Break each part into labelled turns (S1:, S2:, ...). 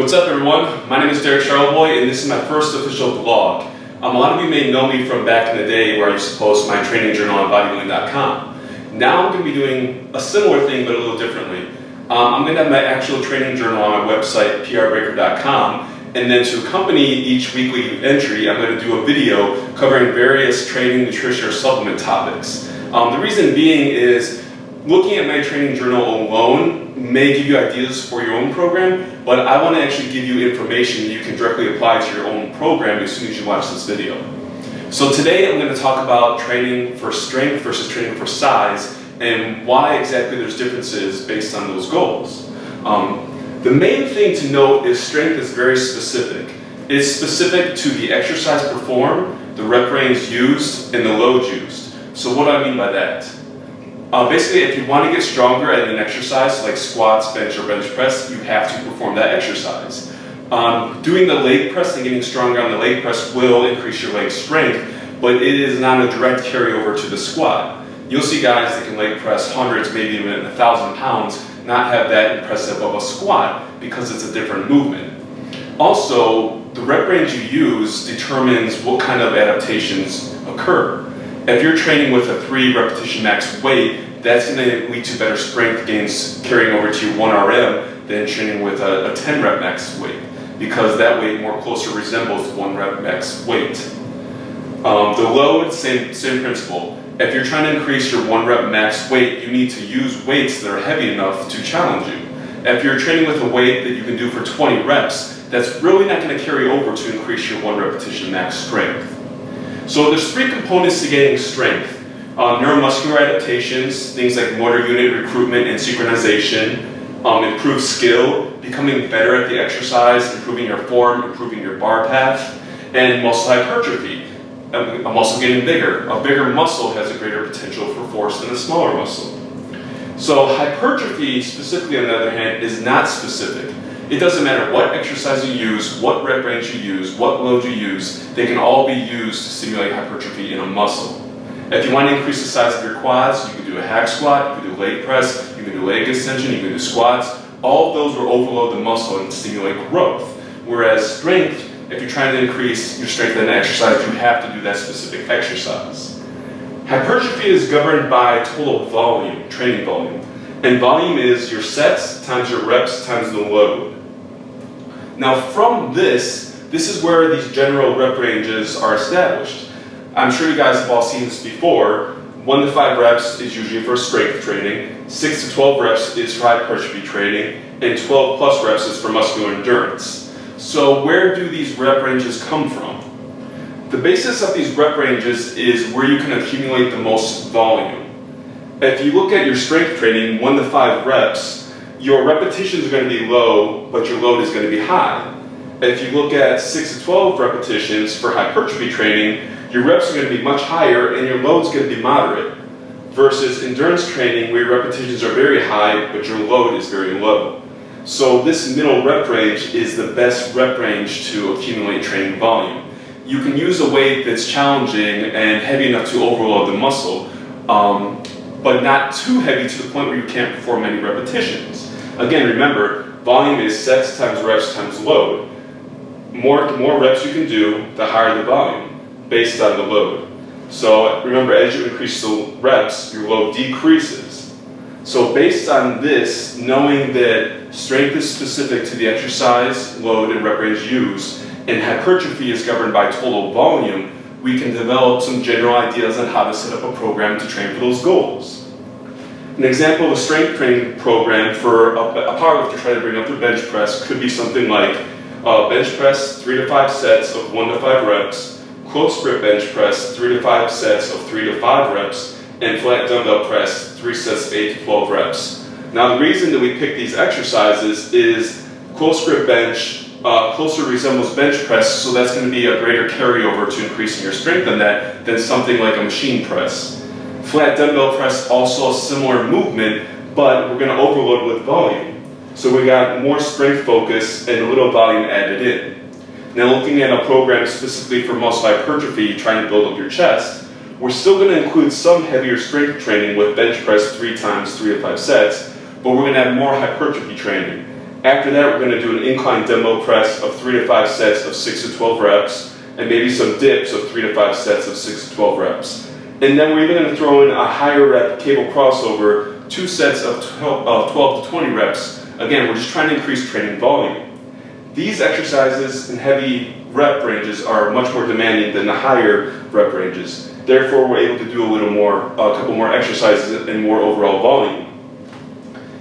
S1: What's up everyone? My name is Derek Charleboy and this is my first official vlog. A lot of you may know me from back in the day where I used to post my training journal on bodybuilding.com. Now I'm going to be doing a similar thing but a little differently. I'm going to have my actual training journal on my website, prbreaker.com, and then to accompany each weekly entry, I'm going to do a video covering various training, nutrition, or supplement topics. The reason being is looking at my training journal alone may give you ideas for your own program, but I want to actually give you information you can directly apply to your own program as soon as you watch this video. So today I'm going to talk about training for strength versus training for size and why exactly there's differences based on those goals. The main thing to note is strength is very specific. It's specific to the exercise performed, the rep range used, and the load used. So what do I mean by that? Basically, if you want to get stronger at an exercise like squats, bench, or bench press, you have to perform that exercise. Doing the leg press and getting stronger on the leg press will increase your leg strength, but it is not a direct carryover to the squat. You'll see guys that can leg press hundreds, maybe even 1,000 pounds, not have that impressive of a squat because it's a different movement. Also, the rep range you use determines what kind of adaptations occur. If you're training with a 3 repetition max weight, that's going to lead to better strength gains carrying over to your 1 RM than training with a 10 rep max weight, because that weight more closely resembles 1 rep max weight. The load, same principle. If you're trying to increase your 1 rep max weight, you need to use weights that are heavy enough to challenge you. If you're training with a weight that you can do for 20 reps, that's really not going to carry over to increase your 1 repetition max strength. So there's 3 components to gaining strength. Neuromuscular adaptations, things like motor unit recruitment and synchronization, improved skill, becoming better at the exercise, improving your form, improving your bar path, and muscle hypertrophy, a muscle getting bigger. A bigger muscle has a greater potential for force than a smaller muscle. So hypertrophy, specifically on the other hand, is not specific. It doesn't matter what exercise you use, what rep range you use, what load you use, they can all be used to stimulate hypertrophy in a muscle. If you want to increase the size of your quads, you can do a hack squat, you can do leg press, you can do leg extension, you can do squats. All of those will overload the muscle and stimulate growth. Whereas strength, if you're trying to increase your strength in an exercise, you have to do that specific exercise. Hypertrophy is governed by total volume, training volume. And volume is your sets times your reps times the load. Now from this is where these general rep ranges are established. I'm sure you guys have all seen this before. 1 to 5 reps is usually for strength training, 6 to 12 reps is for hypertrophy training, and 12 plus reps is for muscular endurance. So where do these rep ranges come from? The basis of these rep ranges is where you can accumulate the most volume. If you look at your strength training, 1 to 5 reps, your repetitions are going to be low, but your load is going to be high. If you look at 6 to 12 repetitions for hypertrophy training, your reps are going to be much higher and your load's going to be moderate. Versus endurance training, where your repetitions are very high, but your load is very low. So this middle rep range is the best rep range to accumulate training volume. You can use a weight that's challenging and heavy enough to overload the muscle, but not too heavy to the point where you can't perform many repetitions. Again, remember, volume is sets times reps times load. More reps you can do, the higher the volume, based on the load. So remember, as you increase the reps, your load decreases. So based on this, knowing that strength is specific to the exercise, load, and rep range used, and hypertrophy is governed by total volume, we can develop some general ideas on how to set up a program to train for those goals. An example of a strength training program for a powerlifter trying to bring up their bench press could be something like bench press 3 to 5 sets of 1 to 5 reps, close grip bench press 3 to 5 sets of 3 to 5 reps, and flat dumbbell press 3 sets of 8 to 12 reps. Now the reason that we pick these exercises is close grip bench closer resembles bench press, so that's going to be a greater carryover to increasing your strength on that than something like a machine press. Flat dumbbell press, also a similar movement, but we're going to overload with volume. So we got more strength focus and a little volume added in. Now looking at a program specifically for muscle hypertrophy, trying to build up your chest, we're still going to include some heavier strength training with bench press 3 times 3 to 5 sets, but we're going to have more hypertrophy training. After that, we're going to do an incline dumbbell press of 3 to 5 sets of 6 to 12 reps, and maybe some dips of 3 to 5 sets of 6 to 12 reps. And then we're even going to throw in a higher rep cable crossover, 2 sets of 12 to 20 reps. Again, we're just trying to increase training volume. These exercises in heavy rep ranges are much more demanding than the higher rep ranges. Therefore, we're able to do a couple more exercises and more overall volume.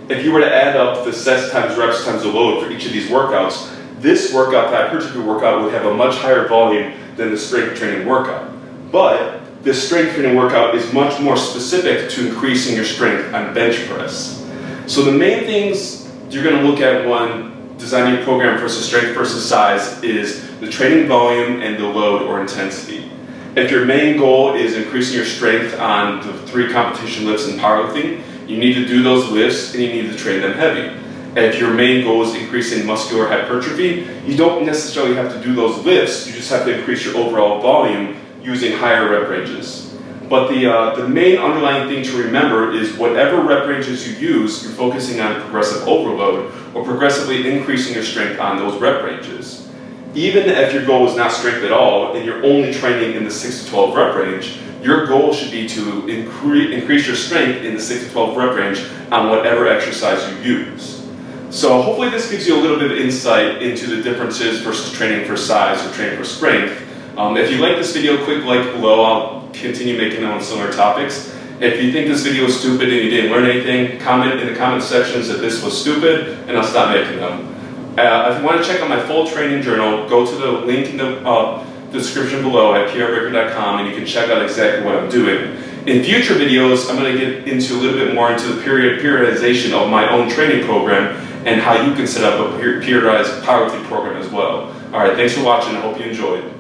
S1: If you were to add up the sets times reps times the load for each of these workouts, this workout, the hypertrophy workout, would have a much higher volume than the strength training workout. But this strength training workout is much more specific to increasing your strength on bench press. So the main things you're going to look at when designing your program versus strength versus size is the training volume and the load or intensity. If your main goal is increasing your strength on the 3 competition lifts in powerlifting, you need to do those lifts and you need to train them heavy. If your main goal is increasing muscular hypertrophy, you don't necessarily have to do those lifts, you just have to increase your overall volume using higher rep ranges. But the main underlying thing to remember is whatever rep ranges you use, you're focusing on progressive overload or progressively increasing your strength on those rep ranges. Even if your goal is not strength at all and you're only training in the 6 to 12 rep range, your goal should be to increase your strength in the 6 to 12 rep range on whatever exercise you use. So hopefully this gives you a little bit of insight into the differences versus training for size or training for strength. If you like this video, click like below. I'll continue making them on similar topics. If you think this video was stupid and you didn't learn anything, comment in the comment sections that this was stupid and I'll stop making them. If you want to check out my full training journal, go to the link in the description below at prbaker.com and you can check out exactly what I'm doing. In future videos, I'm going to get into a little bit more into the periodization of my own training program and how you can set up a periodized powerlifting program as well. Alright, thanks for watching. I hope you enjoyed.